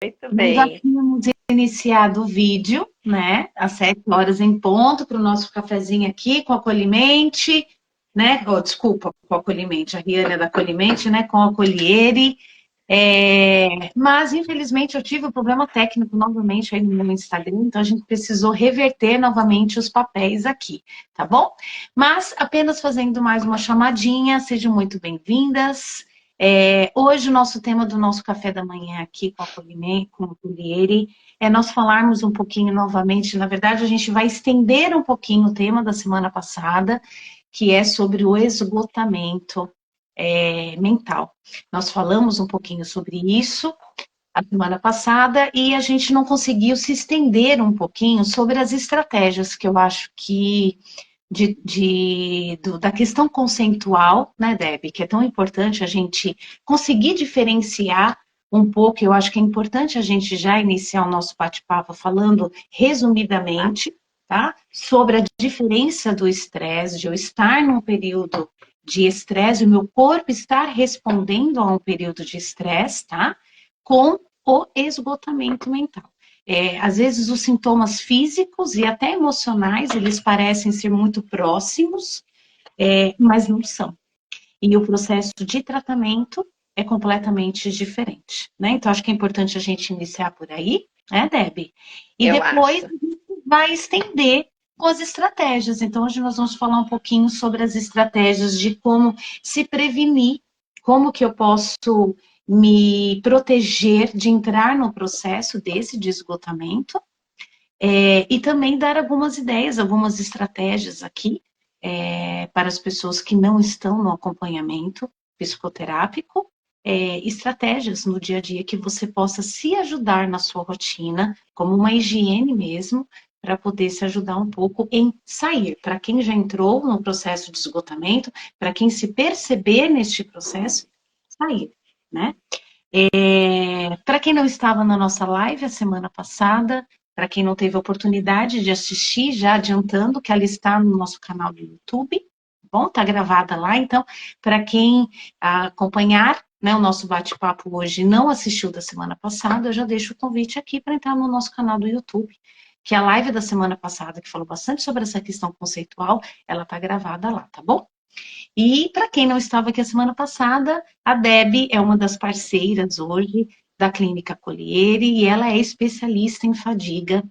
Muito Nós já bem. tínhamos iniciado o vídeo, né? Às 7 horas em ponto, para o nosso cafezinho aqui, com a Colimente, né? Oh, desculpa, com a Colimente, a Rihanna é da Colimente, né? Com a Colliere. Mas, infelizmente, eu tive um problema técnico novamente aí no meu Instagram, então a gente precisou reverter novamente os papéis aqui, tá bom? Mas, apenas fazendo mais uma chamadinha, sejam muito bem-vindas. Hoje o nosso tema do nosso café da manhã aqui com a Colliere, é nós falarmos um pouquinho novamente, na verdade a gente vai estender um pouquinho o tema da semana passada, que é sobre o esgotamento mental. Nós falamos um pouquinho sobre isso a semana passada e a gente não conseguiu se estender um pouquinho sobre as estratégias que eu acho que da questão conceitual, né, Deb, que é tão importante a gente conseguir diferenciar um pouco. Eu acho que é importante a gente já iniciar o nosso bate-papo falando resumidamente, tá, sobre a diferença do estresse, de eu estar num período de estresse, o meu corpo estar respondendo a um período de estresse, tá, com o esgotamento mental. Às vezes os sintomas físicos e até emocionais, eles parecem ser muito próximos, mas não são. E o processo de tratamento é completamente diferente, né? Então, acho que é importante a gente iniciar por aí, né, Deb? E Eu depois acho. a gente vai estender com as estratégias. Então, hoje nós vamos falar um pouquinho sobre as estratégias de como se prevenir, como que eu posso me proteger de entrar no processo desse de esgotamento, e também dar algumas ideias, algumas estratégias aqui para as pessoas que não estão no acompanhamento psicoterápico, estratégias no dia a dia que você possa se ajudar na sua rotina, como uma higiene mesmo, para poder se ajudar um pouco em sair. Para quem já entrou no processo de esgotamento, para quem se perceber neste processo, sair, né? Para quem não estava na nossa live a semana passada, para quem não teve a oportunidade de assistir, já adiantando que ela está no nosso canal do YouTube, bom, está gravada lá, então, para quem acompanhar, né, o nosso bate-papo hoje não assistiu da semana passada, eu já deixo o convite aqui para entrar no nosso canal do YouTube, que a live da semana passada, que falou bastante sobre essa questão conceitual, ela está gravada lá, tá bom? E para quem não estava aqui a semana passada, a Deb é uma das parceiras hoje da Clínica Colliere e ela é especialista em fadiga.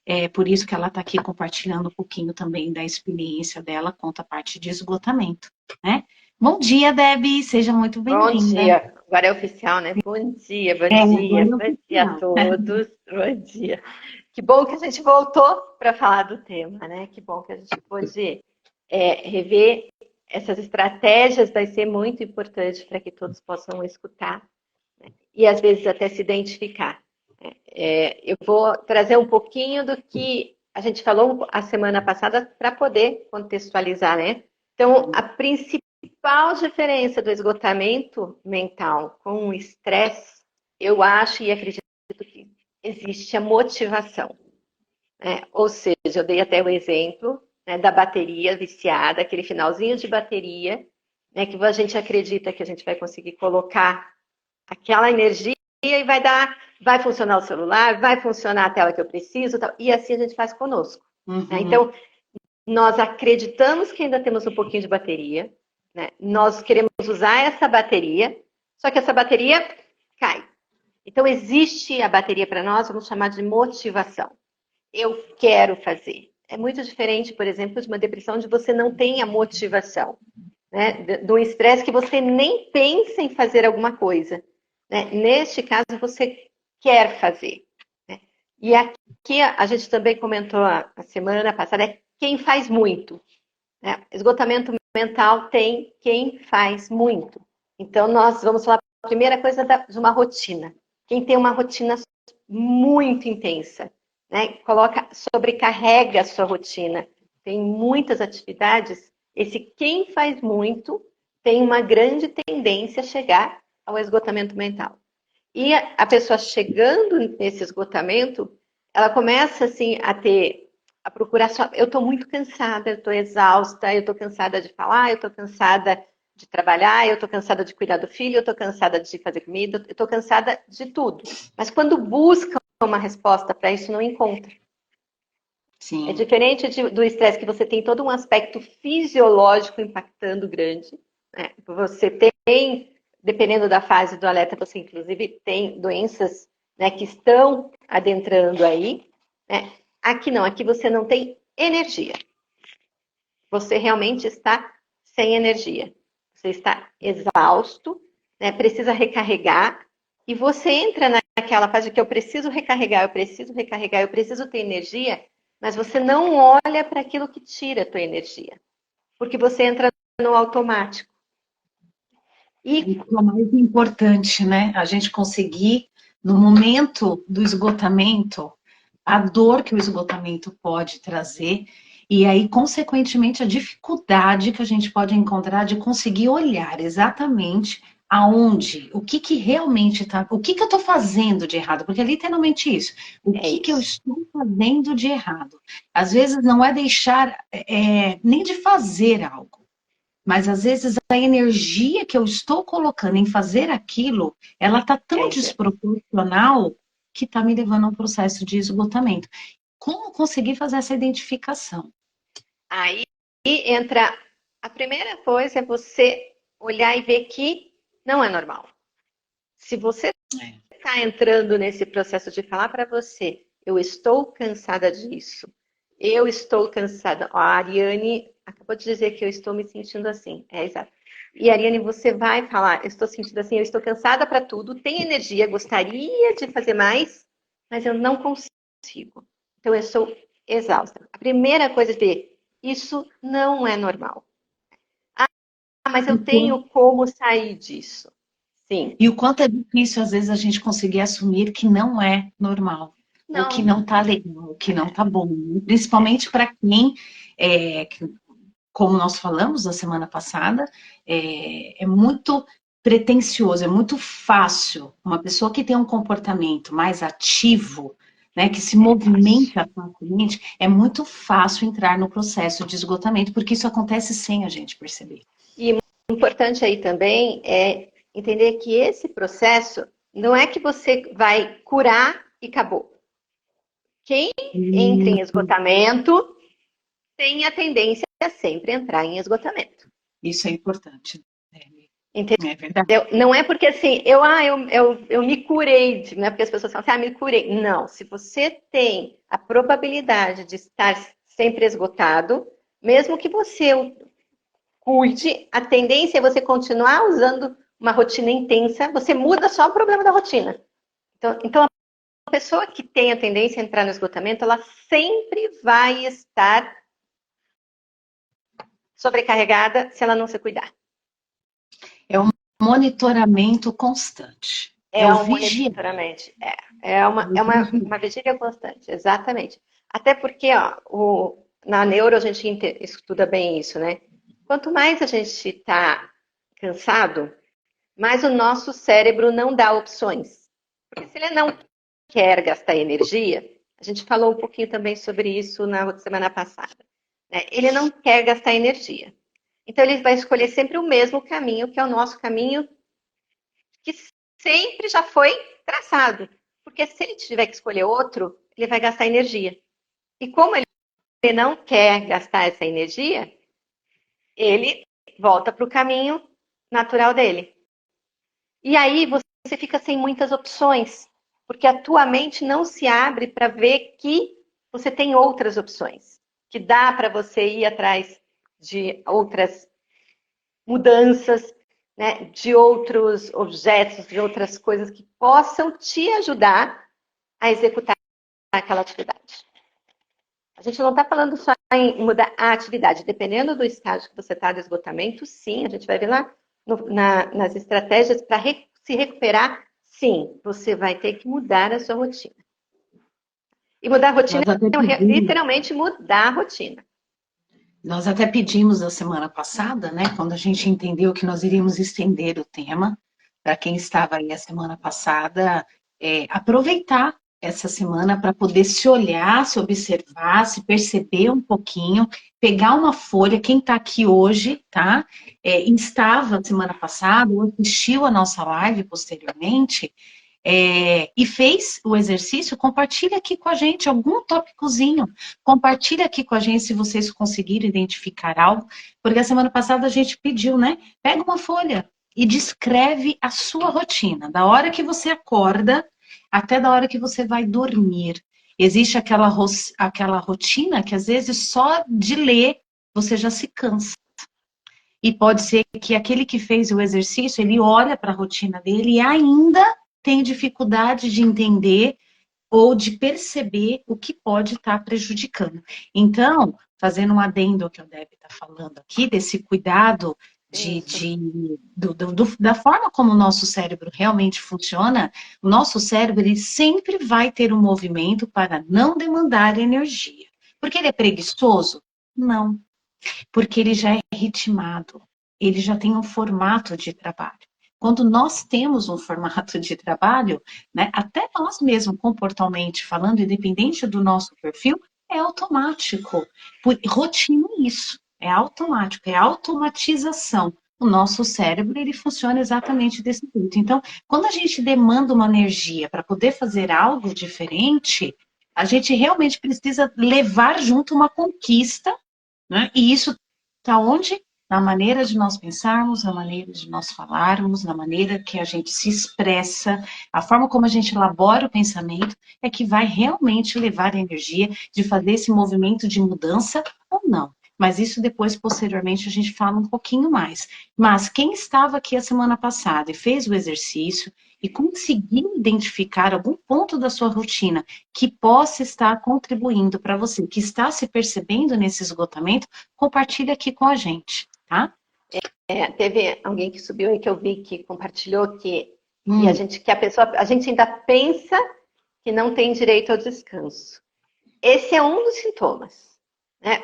É por isso que ela está aqui compartilhando um pouquinho também da experiência dela quanto à parte de esgotamento, né? Bom dia, Deb, seja muito Bom bem-vinda. dia. Agora é oficial, né? Bom dia, bom dia, Agora é bom dia a oficial. todos. Bom dia. Que bom que a gente voltou para falar do tema, né? Que bom que a gente pôde rever essas estratégias. Vai ser muito importante para que todos possam escutar, né? E às vezes até se identificar. Eu vou trazer um pouquinho do que a gente falou a semana passada para poder contextualizar, né? Então, a principal diferença do esgotamento mental com o estresse, eu acho e acredito que existe a motivação, né? Ou seja, eu dei até o exemplo, né, da bateria viciada, aquele finalzinho de bateria, né, que a gente acredita que a gente vai conseguir colocar aquela energia e vai funcionar o celular, vai funcionar a tela que eu preciso, e assim a gente faz conosco. Né? Uhum. Então, nós acreditamos que ainda temos um pouquinho de bateria, né? Nós queremos usar essa bateria, só que essa bateria cai. Então, existe a bateria para nós, vamos chamar de motivação. Eu quero fazer. É muito diferente, por exemplo, de uma depressão onde você não tem a motivação, né? Do estresse que você nem pensa em fazer alguma coisa. Né? Neste caso, você quer fazer. Né? E aqui a gente também comentou a semana passada, é quem faz muito. Né? Esgotamento mental tem quem faz muito. Então, nós vamos falar a primeira coisa de uma rotina. Quem tem uma rotina muito intensa, né? Sobrecarrega a sua rotina, tem muitas atividades, esse quem faz muito tem uma grande tendência a chegar ao esgotamento mental. E a pessoa chegando nesse esgotamento, ela começa assim a procurar só, eu estou muito cansada, eu estou exausta, eu estou cansada de falar, eu estou cansada de trabalhar, eu estou cansada de cuidar do filho, eu estou cansada de fazer comida, eu estou cansada de tudo. Mas quando busca uma resposta para isso, não encontra. Sim. É diferente do estresse, que você tem todo um aspecto fisiológico impactando grande. Né? Você tem, dependendo da fase do alerta, você inclusive tem doenças, né, que estão adentrando aí. Né? Aqui não, aqui você não tem energia. Você realmente está sem energia. Você está exausto, né? Precisa recarregar, e você entra naquela fase que eu preciso recarregar, eu preciso recarregar, eu preciso ter energia, mas você não olha para aquilo que tira a tua energia, porque você entra no automático. E o mais importante, né? A gente conseguir, no momento do esgotamento, a dor que o esgotamento pode trazer, e aí, consequentemente, a dificuldade que a gente pode encontrar de conseguir olhar exatamente aonde, o que que realmente está, o que que eu estou fazendo de errado, porque é literalmente isso, o que que eu estou fazendo de errado. Às vezes não é deixar nem de fazer algo, mas às vezes a energia que eu estou colocando em fazer aquilo, ela está tão desproporcional que está me levando a um processo de esgotamento. Como conseguir fazer essa identificação? Aí entra, a primeira coisa é você olhar e ver que não é normal. Se você está entrando nesse processo de falar para você, eu estou cansada disso, eu estou cansada. Ó, a Ariane acabou de dizer que eu estou me sentindo assim. É exato. E Ariane, você vai falar, eu estou sentindo assim, eu estou cansada para tudo, tenho energia, gostaria de fazer mais, mas eu não consigo. Então eu sou exausta. A primeira coisa é ver, isso não é normal. Ah, mas eu tenho como sair disso. Sim. E o quanto é difícil, às vezes, a gente conseguir assumir que não é normal, ou que não tá legal, ou que não tá bom. Principalmente para quem, como nós falamos na semana passada, é muito pretensioso, é muito fácil. Uma pessoa que tem um comportamento mais ativo, né, que se movimenta facilmente, é muito fácil entrar no processo de esgotamento, porque isso acontece sem a gente perceber. E importante aí também é entender que esse processo não é que você vai curar e acabou. Quem entra em esgotamento tem a tendência a sempre entrar em esgotamento. Isso é importante. Entendeu? É verdade. Não é porque assim, eu me curei, não é porque as pessoas falam assim, me curei. Não, se você tem a probabilidade de estar sempre esgotado, mesmo que você cuide, a tendência é você continuar usando uma rotina intensa, você muda só o problema da rotina. Então a pessoa que tem a tendência a entrar no esgotamento, ela sempre vai estar sobrecarregada se ela não se cuidar. É um monitoramento constante. É um monitoramento. É uma vigília constante, exatamente. Até porque, ó, na neuro a gente estuda bem isso, né? Quanto mais a gente está cansado, mais o nosso cérebro não dá opções. Porque se ele não quer gastar energia, a gente falou um pouquinho também sobre isso na semana passada, né? Ele não quer gastar energia. Então ele vai escolher sempre o mesmo caminho, que é o nosso caminho, que sempre já foi traçado. Porque se ele tiver que escolher outro, ele vai gastar energia. E como ele não quer gastar essa energia, ele volta para o caminho natural dele. E aí você fica sem muitas opções, porque a tua mente não se abre para ver que você tem outras opções, que dá para você ir atrás de outras mudanças, né, de outros objetos, de outras coisas que possam te ajudar a executar aquela atividade. A gente não está falando só em mudar a atividade, dependendo do estágio que você está de esgotamento, sim, a gente vai ver lá nas estratégias para se recuperar, sim, você vai ter que mudar a sua rotina. E mudar a rotina é literalmente mudar a rotina. Nós até pedimos na semana passada, né, quando a gente entendeu que nós iríamos estender o tema, para quem estava aí a semana passada, aproveitar essa semana para poder se olhar, se observar, se perceber um pouquinho, pegar uma folha, quem está aqui hoje, tá? Estava semana passada, ou assistiu a nossa live posteriormente, e fez o exercício, compartilha aqui com a gente algum tópicozinho, compartilha aqui com a gente se vocês conseguirem identificar algo, porque a semana passada a gente pediu, né? Pega uma folha e descreve a sua rotina, da hora que você acorda até da hora que você vai dormir. Existe aquela rotina que às vezes só de ler você já se cansa. E pode ser que aquele que fez o exercício, ele olha para a rotina dele e ainda tem dificuldade de entender ou de perceber o que pode estar prejudicando. Então, fazendo um adendo ao que o Deb está falando aqui, desse cuidado da forma como o nosso cérebro realmente funciona, o nosso cérebro ele sempre vai ter um movimento para não demandar energia. Porque ele é preguiçoso? Não. Porque ele já é ritmado, ele já tem um formato de trabalho. Quando nós temos um formato de trabalho, né, até nós mesmos, comportalmente falando, independente do nosso perfil, é automático. Rotina é isso, é automático, é automatização. O nosso cérebro, ele funciona exatamente desse jeito. Então, quando a gente demanda uma energia para poder fazer algo diferente, a gente realmente precisa levar junto uma conquista, né? E isso está onde? Na maneira de nós pensarmos, na maneira de nós falarmos, na maneira que a gente se expressa, a forma como a gente elabora o pensamento é que vai realmente levar a energia de fazer esse movimento de mudança ou não. Mas isso depois, posteriormente, a gente fala um pouquinho mais. Mas quem estava aqui a semana passada e fez o exercício e conseguiu identificar algum ponto da sua rotina que possa estar contribuindo para você, que está se percebendo nesse esgotamento, compartilha aqui com a gente, tá? Teve alguém que subiu aí que eu vi que compartilhou a gente ainda pensa que não tem direito ao descanso. Esse é um dos sintomas, né?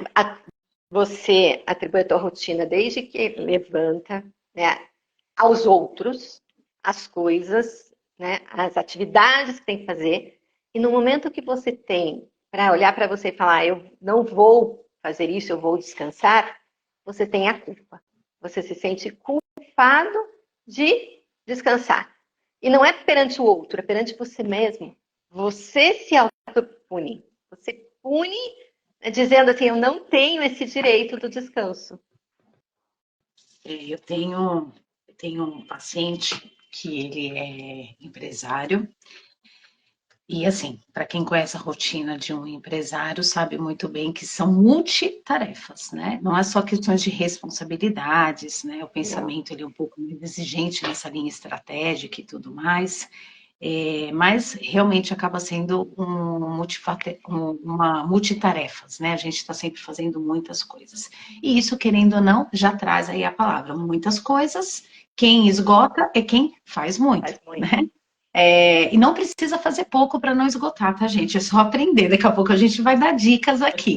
Você atribui a tua rotina desde que levanta, né, aos outros, as coisas, né, as atividades que tem que fazer, e no momento que você tem para olhar para você e falar, eu não vou fazer isso, eu vou descansar, você tem a culpa. Você se sente culpado de descansar. E não é perante o outro, é perante você mesmo. Você se autopune. Você pune, né, dizendo assim, eu não tenho esse direito do descanso. Eu tenho um paciente que ele é empresário. E assim, para quem conhece a rotina de um empresário, sabe muito bem que são multitarefas, né? Não é só questões de responsabilidades, né? O pensamento ele é um pouco mais exigente nessa linha estratégica e tudo mais, mas realmente acaba sendo uma multitarefas, né? A gente está sempre fazendo muitas coisas. E isso, querendo ou não, já traz aí a palavra muitas coisas. Quem esgota é quem faz muito, né? E não precisa fazer pouco para não esgotar, tá, gente? É só aprender. Daqui a pouco a gente vai dar dicas aqui.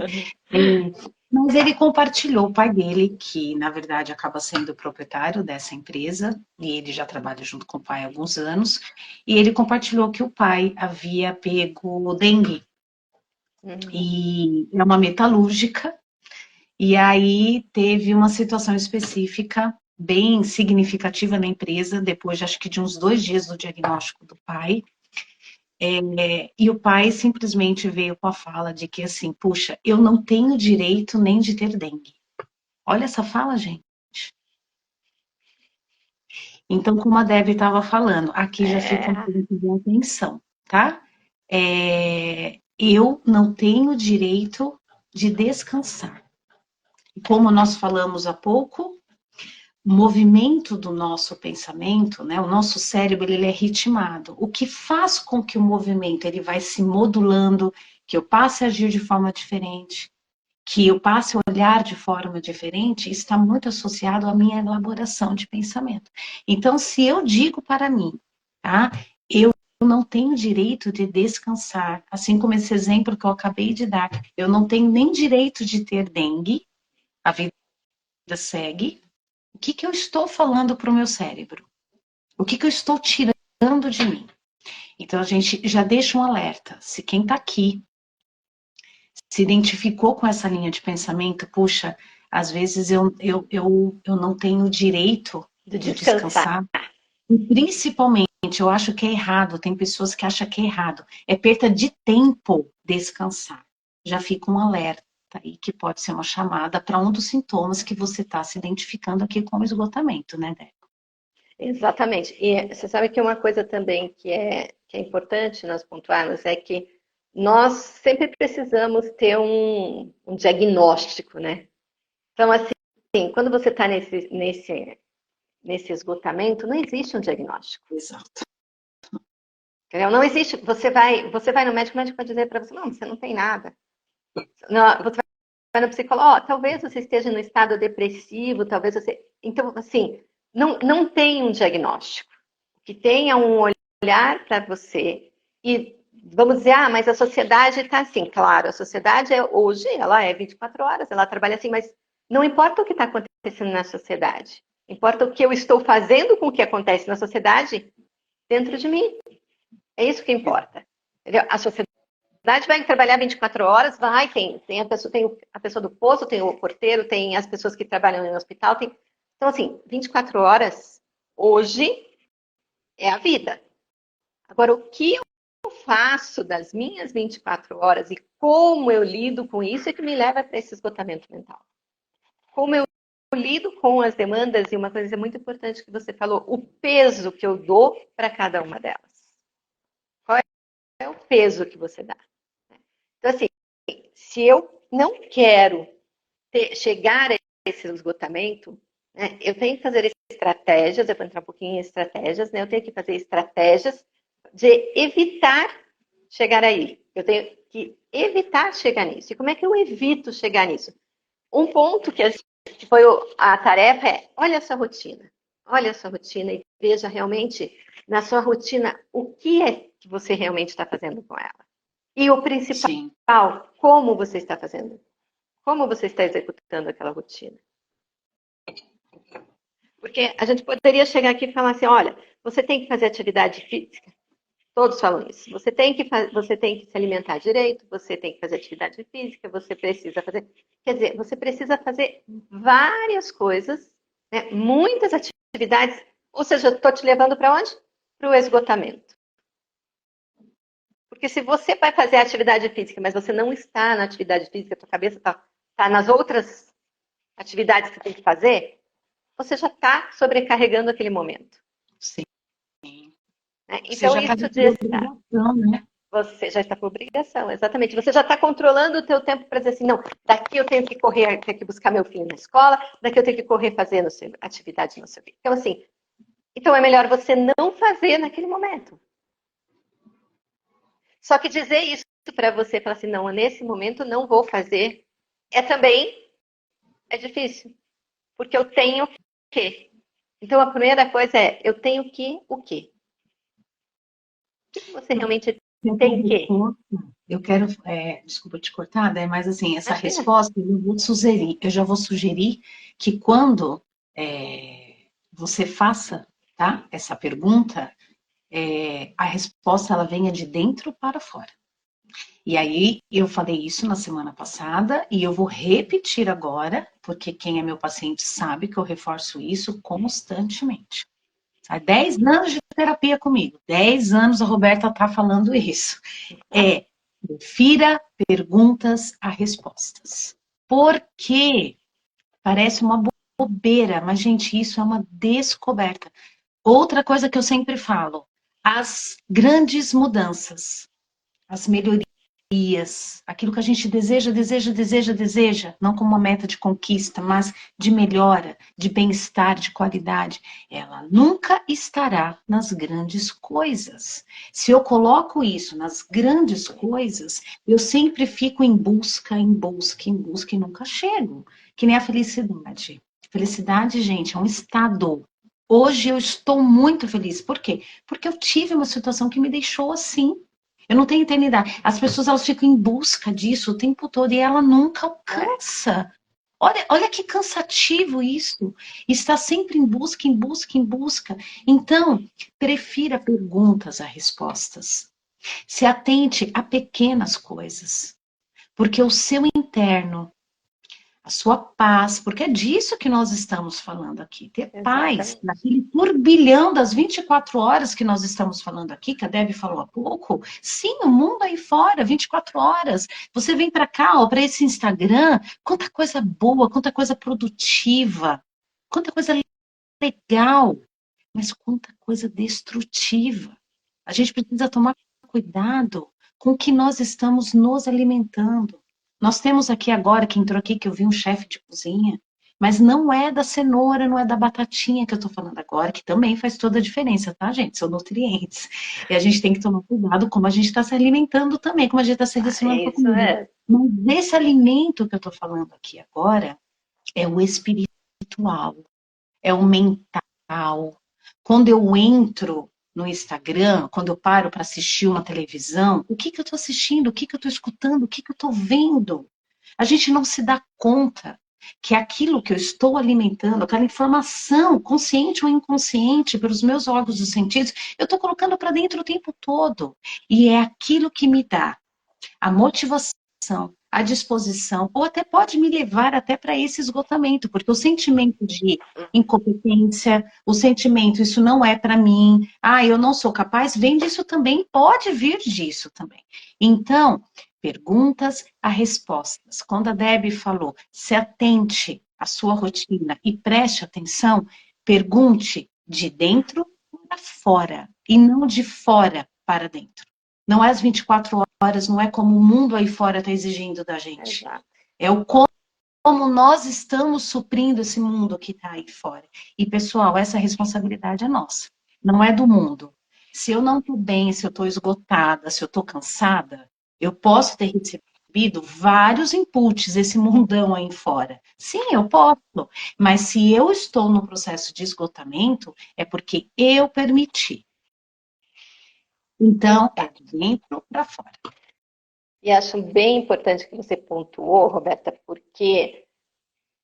Mas ele compartilhou o pai dele, que na verdade acaba sendo o proprietário dessa empresa, e ele já trabalha junto com o pai há alguns anos, e ele compartilhou que o pai havia pego dengue. E é uma metalúrgica, e aí teve uma situação específica bem significativa na empresa, depois acho que de uns 2 dias do diagnóstico do pai, e o pai simplesmente veio com a fala de que assim, puxa, eu não tenho direito nem de ter dengue. Olha essa fala, gente. Então, como a Debbie estava falando, aqui já fica um pouco de atenção, tá? Eu não tenho direito de descansar. Como nós falamos há pouco, o movimento do nosso pensamento, né, o nosso cérebro, ele é ritmado. O que faz com que o movimento ele vai se modulando, que eu passe a agir de forma diferente, que eu passe a olhar de forma diferente, está muito associado à minha elaboração de pensamento. Então, se eu digo para mim, tá, eu não tenho direito de descansar, assim como esse exemplo que eu acabei de dar, eu não tenho nem direito de ter dengue, a vida segue. O que eu estou falando para o meu cérebro? O que eu estou tirando de mim? Então, a gente já deixa um alerta. Se quem está aqui se identificou com essa linha de pensamento, puxa, às vezes eu não tenho o direito De de descansar. descansar. E principalmente, eu acho que é errado, tem pessoas que acham que é errado. É perda de tempo descansar. Já fica um alerta aí que pode ser uma chamada para um dos sintomas que você está se identificando aqui com o esgotamento, né, Débora? Exatamente. E você sabe que uma coisa também que é importante nós pontuarmos é que nós sempre precisamos ter um diagnóstico, né? Então, assim, quando você está nesse esgotamento, não existe um diagnóstico. Exato. Entendeu? Não existe. Você vai no médico, o médico vai dizer para você, não, você não tem nada. Não, você vai no psicólogo, talvez você esteja no estado depressivo, talvez você. Então, assim, não tem um diagnóstico. Que tenha um olhar para você e vamos dizer, mas a sociedade está assim. Claro, a sociedade hoje, ela é 24 horas, ela trabalha assim, mas não importa o que está acontecendo na sociedade. Importa o que eu estou fazendo com o que acontece na sociedade dentro de mim. É isso que importa. Entendeu? A sociedade vai trabalhar 24 horas, tem a pessoa do posto, tem o porteiro, tem as pessoas que trabalham no hospital. Então, assim, 24 horas hoje é a vida. Agora, o que eu faço das minhas 24 horas e como eu lido com isso é que me leva para esse esgotamento mental. Como eu lido com as demandas, e uma coisa muito importante que você falou, o peso que eu dou para cada uma delas. Qual é o peso que você dá? Então, assim, se eu não quero chegar a esse esgotamento, né, eu tenho que fazer estratégias, eu vou entrar um pouquinho em estratégias, né? Eu tenho que fazer estratégias de evitar chegar aí. Eu tenho que evitar chegar nisso. E como é que eu evito chegar nisso? Um ponto que foi a tarefa é, olha a sua rotina. Olha a sua rotina e veja realmente na sua rotina o que é que você realmente está fazendo com ela. E o principal, Sim. como você está fazendo. Como você está executando aquela rotina. Porque a gente poderia chegar aqui e falar assim, olha, você tem que fazer atividade física. Todos falam isso. Você tem que se alimentar direito, você tem que fazer atividade física, você precisa fazer. Quer dizer, você precisa fazer várias coisas, né? Muitas atividades. Ou seja, estou te levando para onde? Para o esgotamento. Porque se você vai fazer atividade física, mas você não está na atividade física, tua cabeça está nas outras atividades que você tem que fazer, você já está sobrecarregando aquele momento. Sim. Né? Você Então, já está isso de de estar. obrigação, né? Você já está por obrigação, exatamente. Você já está controlando o teu tempo para dizer assim, não, daqui eu tenho que correr, tenho que buscar meu filho na escola, daqui eu tenho que correr fazendo atividade no seu filho. Então, assim, então é melhor você não fazer naquele momento. Só que dizer isso para você, falar assim, não, nesse momento não vou fazer, também é difícil. Porque eu tenho que. Então, a primeira coisa é, eu tenho que o quê? O que você realmente tem que? Eu quero, desculpa te cortar, né, mas assim, essa Imagina. resposta eu já vou sugerir que quando você faça, tá, essa pergunta, a resposta ela venha de dentro para fora. E aí eu falei isso na semana passada e eu vou repetir agora, porque quem é meu paciente sabe que eu reforço isso constantemente. Há 10 anos de terapia comigo, 10 anos a Roberta está falando isso. Prefira perguntas a respostas. Porque parece uma bobeira, mas, gente, isso é uma descoberta. Outra coisa que eu sempre falo, as grandes mudanças, as melhorias, aquilo que a gente deseja, não como uma meta de conquista, mas de melhora, de bem-estar, de qualidade, ela nunca estará nas grandes coisas. Se eu coloco isso nas grandes coisas, eu sempre fico em busca e nunca chego. Que nem a felicidade. Felicidade, gente, é um estado. Hoje eu estou muito feliz. Por quê? Porque eu tive uma situação que me deixou assim. Eu não tenho eternidade. As pessoas elas ficam em busca disso o tempo todo e ela nunca alcança. Olha que cansativo isso. Está sempre em busca, em busca, em busca. Então, prefira perguntas a respostas. Se atente a pequenas coisas, porque o seu interno, a sua paz, porque é disso que nós estamos falando aqui, ter paz Exatamente. naquele turbilhão das 24 horas que nós estamos falando aqui, que a Debbie falou há pouco. Sim, o mundo aí fora, 24 horas. Você vem para cá, para esse Instagram, quanta coisa boa, quanta coisa produtiva, quanta coisa legal, mas quanta coisa destrutiva. A gente precisa tomar cuidado com o que nós estamos nos alimentando. Nós temos aqui agora, que entrou aqui, que eu vi um chefe de cozinha, mas não é da cenoura, não é da batatinha que eu estou falando agora, que também faz toda a diferença, tá, gente? São nutrientes. E a gente tem que tomar cuidado como a gente está se alimentando também, como a gente está se Ah, relacionando com a isso comida. é. Mas esse alimento que eu estou falando aqui agora é o espiritual, é o mental. Quando eu entro no Instagram, quando eu paro para assistir uma televisão, o que eu estou assistindo, o que eu estou escutando, o que eu estou vendo? A gente não se dá conta que aquilo que eu estou alimentando, aquela informação, consciente ou inconsciente, pelos meus órgãos dos sentidos, eu estou colocando para dentro o tempo todo. E é aquilo que me dá a motivação, a disposição, ou até pode me levar até para esse esgotamento, porque o sentimento de incompetência, o sentimento, isso não é para mim, eu não sou capaz, vem disso também, pode vir disso também. Então, perguntas a respostas. Quando a Debbie falou, se atente à sua rotina e preste atenção, pergunte de dentro para fora, e não de fora para dentro. Não é às 24 horas, não é como o mundo aí fora está exigindo da gente. Exato. É o como nós estamos suprindo esse mundo que está aí fora. E, pessoal, essa responsabilidade é nossa, não é do mundo. Se eu não estou bem, se eu estou esgotada, se eu estou cansada, eu posso ter recebido vários inputs desse mundão aí fora. Sim, eu posso. Mas se eu estou no processo de esgotamento, é porque eu permiti. Então, é de dentro para fora. E acho bem importante que você pontuou, Roberta, porque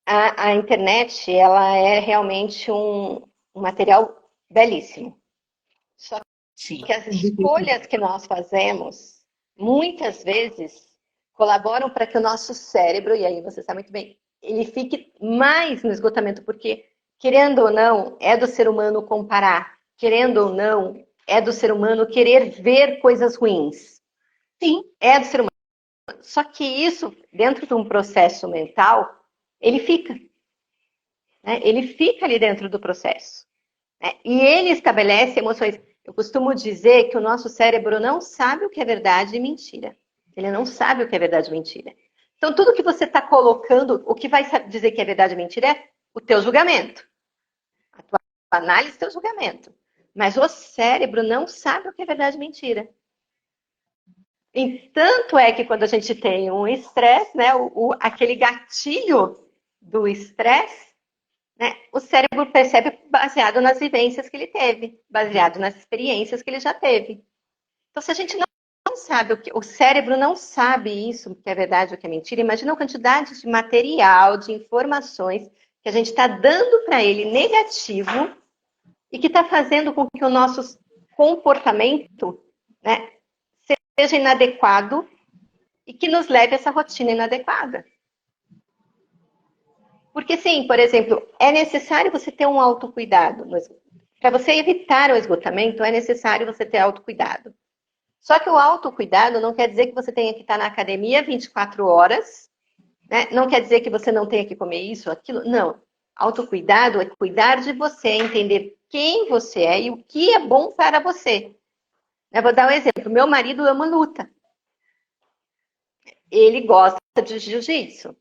a internet ela é realmente um material belíssimo. Só Sim. que as escolhas que nós fazemos, muitas vezes, colaboram para que o nosso cérebro, e aí você sabe muito bem, ele fique mais no esgotamento, porque, querendo ou não, é do ser humano comparar, querendo ou não, é do ser humano querer ver coisas ruins. Sim. É do ser humano. Só que isso, dentro de um processo mental, ele fica. Né? Ele fica ali dentro do processo. Né? E ele estabelece emoções. Eu costumo dizer que o nosso cérebro não sabe o que é verdade e mentira. Ele não sabe o que é verdade e mentira. Então, tudo que você está colocando, o que vai dizer que é verdade e mentira é o teu julgamento. A tua análise, o teu julgamento. Mas o cérebro não sabe o que é verdade e mentira. E tanto é que quando a gente tem um estresse, né, aquele gatilho do estresse, né, o cérebro percebe baseado nas vivências que ele teve, baseado nas experiências que ele já teve. Então, se a gente não sabe o cérebro não sabe isso, o que é verdade ou o que é mentira, imagina a quantidade de material, de informações que a gente está dando para ele negativo e que está fazendo com que o nosso comportamento, né, seja inadequado e que nos leve a essa rotina inadequada. Porque, sim, por exemplo, é necessário você ter um autocuidado. Para você evitar o esgotamento, é necessário você ter autocuidado. Só que o autocuidado não quer dizer que você tenha que estar na academia 24 horas, né? Não quer dizer que você não tenha que comer isso, aquilo. Não. Autocuidado é cuidar de você, entender quem você é e o que é bom para você. Eu vou dar um exemplo. Meu marido ama luta. Ele gosta de jiu-jitsu.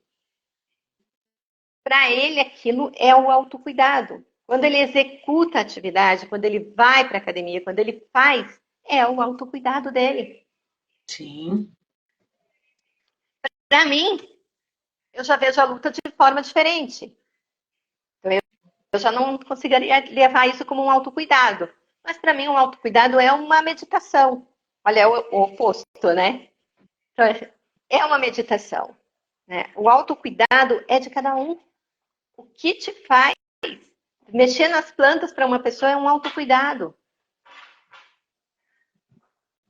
Para ele, aquilo é o autocuidado. Quando ele executa a atividade, quando ele vai para a academia, quando ele faz, é o autocuidado dele. Sim. Para mim, eu já vejo a luta de forma diferente. Então, eu já não conseguiria levar isso como um autocuidado. Mas para mim, um autocuidado é uma meditação. Olha, é o oposto, né? Então, é uma meditação. né? O autocuidado é de cada um. O que te faz mexer nas plantas para uma pessoa é um autocuidado.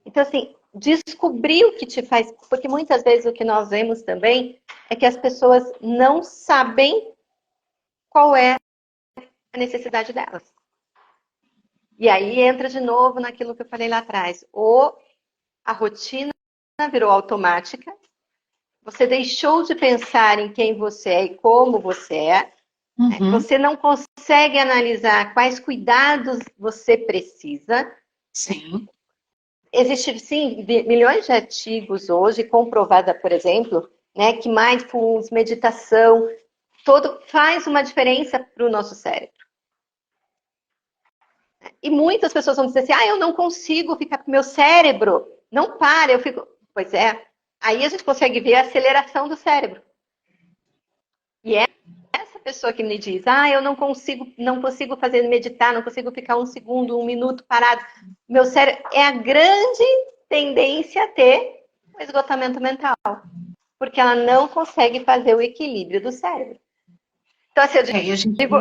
Então, assim, descobrir o que te faz... Porque muitas vezes o que nós vemos também é que as pessoas não sabem qual é a necessidade delas. E aí entra de novo naquilo que eu falei lá atrás. Ou a rotina virou automática, você deixou de pensar em quem você é e como você é, você não consegue analisar quais cuidados você precisa. Sim. Existem, sim, milhões de artigos hoje, comprovada, por exemplo, né, que mindfulness, meditação, todo faz uma diferença para o nosso cérebro. E muitas pessoas vão dizer assim, eu não consigo ficar com o meu cérebro, não para, eu fico... Pois é, aí a gente consegue ver a aceleração do cérebro. E é essa pessoa que me diz, eu não consigo fazer meditar, não consigo ficar 1 segundo, 1 minuto parado. Meu cérebro é a grande tendência a ter um esgotamento mental, porque ela não consegue fazer o equilíbrio do cérebro. Então, assim, eu digo...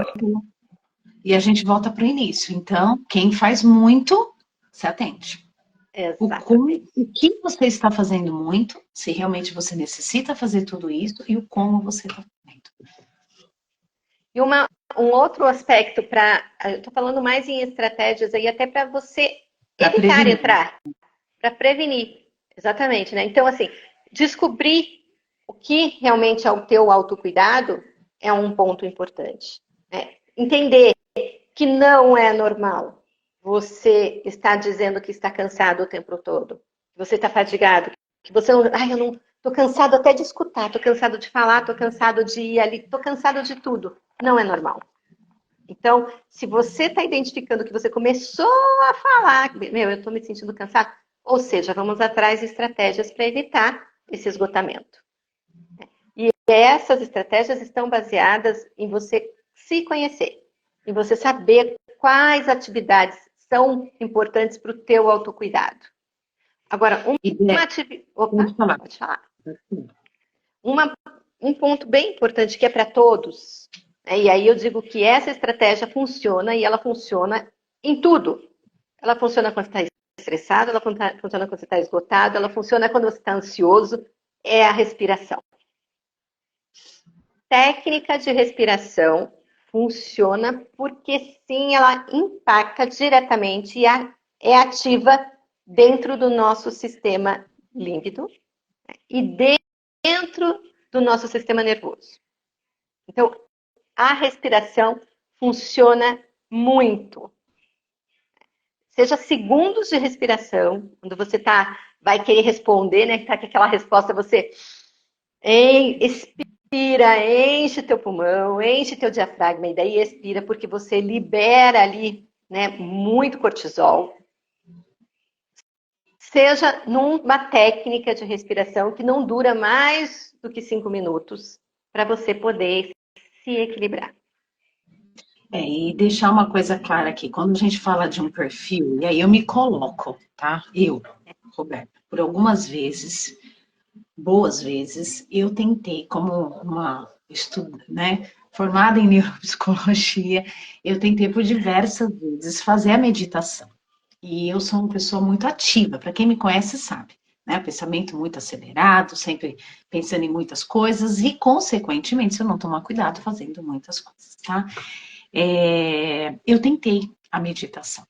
E a gente volta para o início. Então, quem faz muito, se atente. Exatamente. O que você está fazendo muito, se realmente você necessita fazer tudo isso, e o como você está fazendo. E um outro aspecto eu estou falando mais em estratégias aí, até para você evitar entrar, para prevenir. Exatamente, né? Então, assim, descobrir o que realmente é o teu autocuidado é um ponto importante. Né? Entender que não é normal você estar dizendo que está cansado o tempo todo, que você está fadigado, que você não... eu não... Estou cansado até de escutar, estou cansado de falar, estou cansado de ir ali, estou cansado de tudo. Não é normal. Então, se você está identificando que você começou a falar, eu estou me sentindo cansado, ou seja, vamos atrás de estratégias para evitar esse esgotamento. E essas estratégias estão baseadas em você se conhecer, em você saber quais atividades são importantes para o teu autocuidado. Agora, Pode falar. Um ponto bem importante que é para todos, né? E aí eu digo que essa estratégia funciona e ela funciona em tudo. Ela funciona quando você está estressado, ela funciona quando você está esgotado, ela funciona quando você está ansioso, é a respiração. Técnica de respiração funciona porque sim, ela impacta diretamente e é ativa dentro do nosso sistema límbico e dentro do nosso sistema nervoso. Então, a respiração funciona muito. Seja segundos de respiração, quando você vai querer responder, né? Que tá com aquela resposta, você expira, enche teu pulmão, enche teu diafragma e daí expira, porque você libera ali, né, muito cortisol. Seja numa técnica de respiração que não dura mais do que 5 minutos, para você poder se equilibrar. E deixar uma coisa clara aqui, quando a gente fala de um perfil, e aí eu me coloco, tá? Roberta, por algumas vezes, boas vezes, eu tentei, como uma né, formada em neuropsicologia, eu tentei por diversas vezes fazer a meditação. E eu sou uma pessoa muito ativa, para quem me conhece sabe, né? Pensamento muito acelerado, sempre pensando em muitas coisas e, consequentemente, se eu não tomar cuidado, fazendo muitas coisas, tá? Eu tentei a meditação.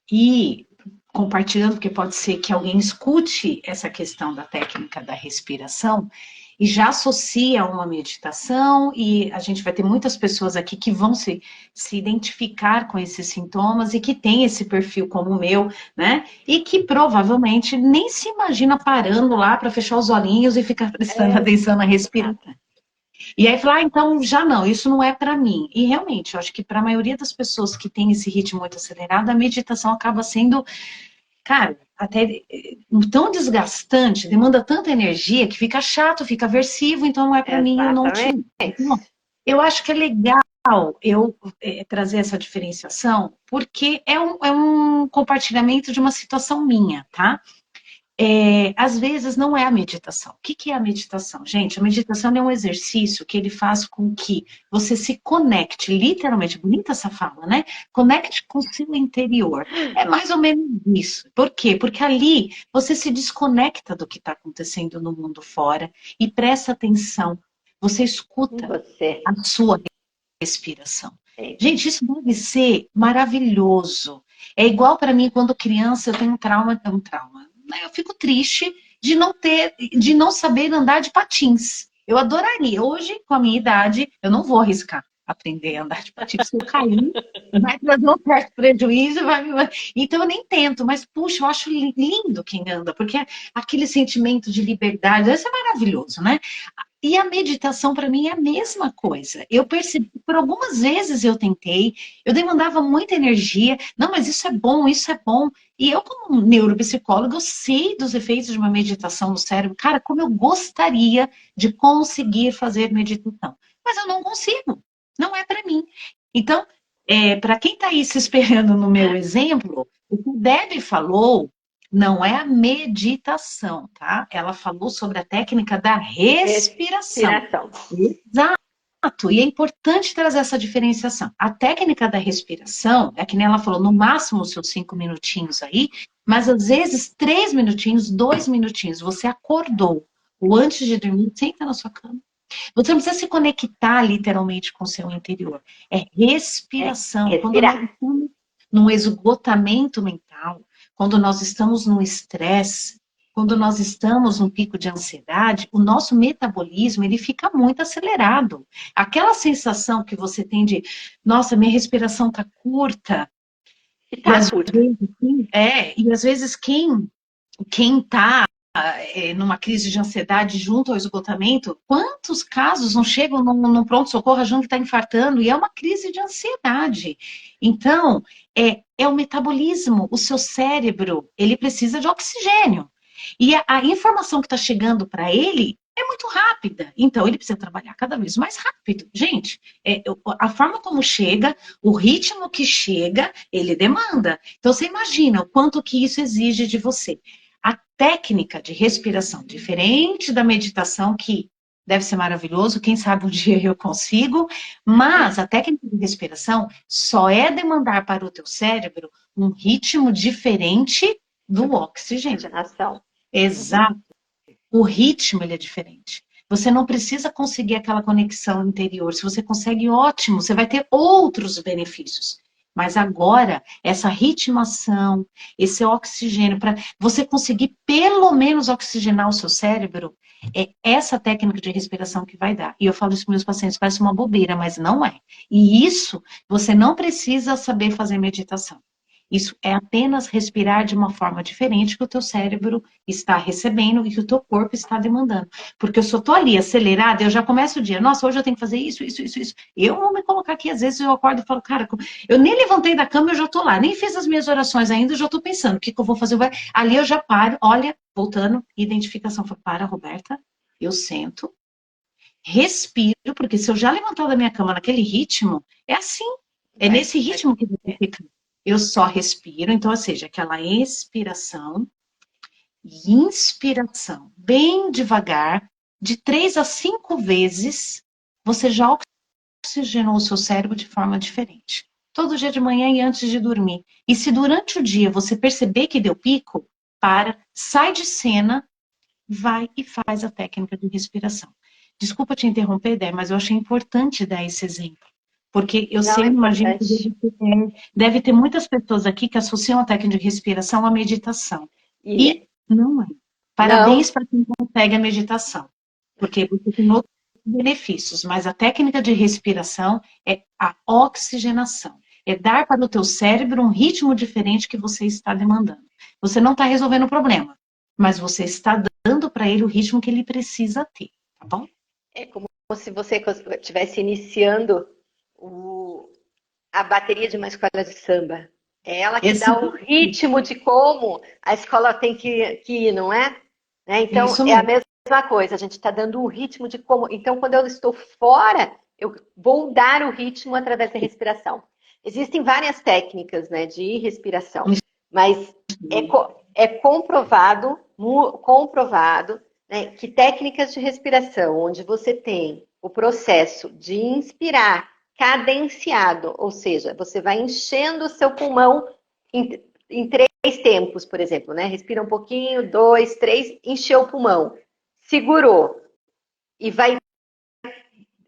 E compartilhando, porque pode ser que alguém escute essa questão da técnica da respiração e já associa a uma meditação, e a gente vai ter muitas pessoas aqui que vão se identificar com esses sintomas e que tem esse perfil como o meu, né? E que provavelmente nem se imagina parando lá para fechar os olhinhos e ficar prestando atenção na respiração. E aí falar, então já não, isso não é para mim. E realmente, eu acho que para a maioria das pessoas que tem esse ritmo muito acelerado, a meditação acaba sendo, cara, até tão desgastante, demanda tanta energia que fica chato, fica aversivo, então não é para mim, eu não te... Então, eu acho que é legal eu trazer essa diferenciação, porque é um compartilhamento de uma situação minha, tá? às vezes não é a meditação. O que é a meditação? Gente, a meditação é um exercício que ele faz com que você se conecte, literalmente, bonita essa fala, né? Conecte com o seu interior. É mais ou menos isso. Por quê? Porque ali você se desconecta do que está acontecendo no mundo fora e presta atenção. Você escuta Você. a sua respiração. Sim. Gente, isso deve ser maravilhoso. É igual para mim quando criança eu tenho um trauma, né? Eu fico triste de não saber andar de patins. Eu adoraria. Hoje, com a minha idade, eu não vou arriscar aprender a andar de patins. Se eu cair, vai trazer um certo prejuízo, então eu nem tento, mas puxa, eu acho lindo quem anda, porque aquele sentimento de liberdade, isso é maravilhoso, né? E a meditação, para mim, é a mesma coisa. Eu percebi, por algumas vezes eu tentei, eu demandava muita energia. Não, mas isso é bom, isso é bom. E eu, como neuropsicóloga, eu sei dos efeitos de uma meditação no cérebro. Cara, como eu gostaria de conseguir fazer meditação. Mas eu não consigo. Não é para mim. Então, para quem está aí se esperando no meu exemplo, o que o Debbie falou não é a meditação, tá? Ela falou sobre a técnica da respiração. Respiração. Exato. E é importante trazer essa diferenciação. A técnica da respiração, é que nem ela falou, no máximo os seus 5 minutinhos aí, mas às vezes 3 minutinhos, 2 minutinhos, você acordou, ou antes de dormir, senta na sua cama. Você não precisa se conectar literalmente com o seu interior. É respiração. Quando nós Respirar. estamos num esgotamento mental, quando nós estamos no estresse, quando nós estamos num pico de ansiedade, o nosso metabolismo ele fica muito acelerado. Aquela sensação que você tem de, nossa, minha respiração está curta. E tá curto. E às vezes quem está numa crise de ansiedade junto ao esgotamento, quantos casos não chegam num pronto-socorro achando que está infartando e é uma crise de ansiedade. Então, é o metabolismo, o seu cérebro, ele precisa de oxigênio. E a informação que está chegando para ele é muito rápida. Então, ele precisa trabalhar cada vez mais rápido. Gente, a forma como chega, o ritmo que chega, ele demanda. Então, você imagina o quanto que isso exige de você. A técnica de respiração, diferente da meditação, que deve ser maravilhoso, quem sabe um dia eu consigo, mas a técnica de respiração só é demandar para o teu cérebro um ritmo diferente do oxigênio. Oxigenação. Exato. O ritmo, ele é diferente. Você não precisa conseguir aquela conexão interior. Se você consegue, ótimo, você vai ter outros benefícios. Mas agora, essa ritmação, esse oxigênio, para você conseguir pelo menos oxigenar o seu cérebro, é essa técnica de respiração que vai dar. E eu falo isso para meus pacientes, parece uma bobeira, mas não é. E isso, você não precisa saber fazer meditação. Isso é apenas respirar de uma forma diferente que o teu cérebro está recebendo e que o teu corpo está demandando. Porque eu só estou ali acelerada, eu já começo o dia, nossa, hoje eu tenho que fazer isso, isso, isso, isso. Eu vou me colocar aqui, às vezes eu acordo e falo, cara, eu nem levantei da cama, eu já estou lá, nem fiz as minhas orações ainda, eu já estou pensando, o que eu vou fazer? Ali eu já paro, olha, voltando, identificação, falo, para, Roberta, eu sento, respiro, porque se eu já levantar da minha cama naquele ritmo, é assim, é nesse ritmo que você fica. Eu só respiro, então, ou seja, aquela expiração e inspiração, bem devagar, de 3 a 5 vezes, você já oxigenou o seu cérebro de forma diferente. Todo dia de manhã e antes de dormir. E se durante o dia você perceber que deu pico, para, sai de cena, vai e faz a técnica de respiração. Desculpa te interromper, Dé, mas eu achei importante dar esse exemplo. Porque eu Não, sempre é imagino que importante. deve ter muitas pessoas aqui que associam a técnica de respiração à meditação. E não é. Parabéns para quem consegue a meditação. Porque você tem outros benefícios, mas a técnica de respiração é a oxigenação. É dar para o teu cérebro um ritmo diferente que você está demandando. Você não está resolvendo o problema, mas você está dando para ele o ritmo que ele precisa ter, tá bom? É como se você estivesse iniciando a bateria de uma escola de samba. É ela que dá o ritmo de como a escola tem que ir, não é? Então, é a mesma coisa, a gente está dando um ritmo de como. Então, quando eu estou fora, eu vou dar o ritmo através da respiração. Existem várias técnicas, né, de respiração, mas é comprovado comprovado, né, que técnicas de respiração, onde você tem o processo de inspirar cadenciado, ou seja, você vai enchendo o seu pulmão em 3 tempos, por exemplo, né? Respira um pouquinho, 2, 3, encheu o pulmão, segurou e vai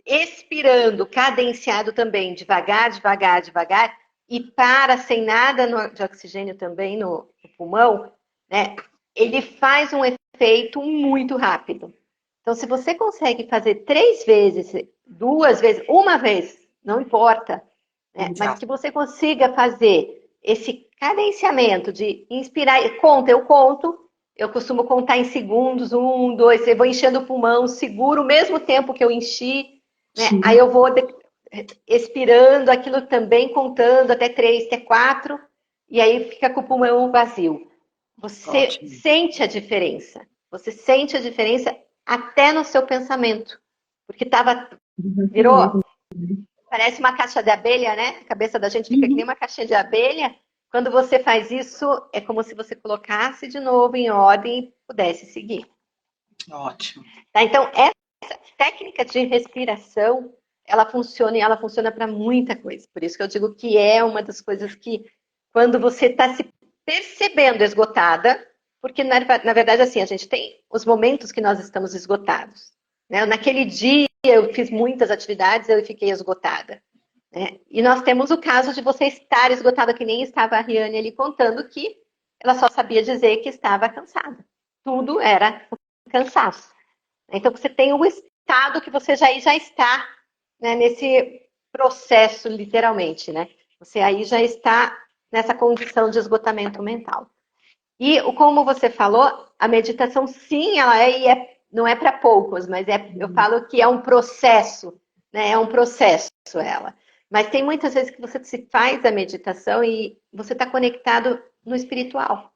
expirando, cadenciado também, devagar, devagar, devagar, e para sem nada de oxigênio também no pulmão, né? Ele faz um efeito muito rápido. Então, se você consegue fazer 3 vezes, 2 vezes, uma vez, não importa, né? Mas que você consiga fazer esse cadenciamento de inspirar, eu conto, eu costumo contar em segundos, 1, 2, eu vou enchendo o pulmão, seguro o mesmo tempo que eu enchi, né? Aí eu vou expirando aquilo também, contando até 3, até 4, e aí fica com o pulmão vazio. Você sente a diferença. Você sente a diferença até no seu pensamento. Porque virou, parece uma caixa de abelha, né? A cabeça da gente fica que nem uma caixinha de abelha. Quando você faz isso, é como se você colocasse de novo em ordem e pudesse seguir. Ótimo. Tá? Então, essa técnica de respiração, ela funciona e ela funciona para muita coisa. Por isso que eu digo que é uma das coisas que, quando você está se percebendo esgotada, porque na verdade, assim, a gente tem os momentos que nós estamos esgotados. Né? Naquele dia eu fiz muitas atividades, eu fiquei esgotada. Né? E nós temos o caso de você estar esgotada, que nem estava a Riane ali contando, que ela só sabia dizer que estava cansada. Tudo era cansaço. Então, você tem o estado que você já está, né, nesse processo, literalmente, né? Você aí já está nessa condição de esgotamento mental. E, como você falou, a meditação, sim, ela não é para poucos, mas eu falo que é um processo, né? É um processo ela. Mas tem muitas vezes que você se faz a meditação e você está conectado no espiritual.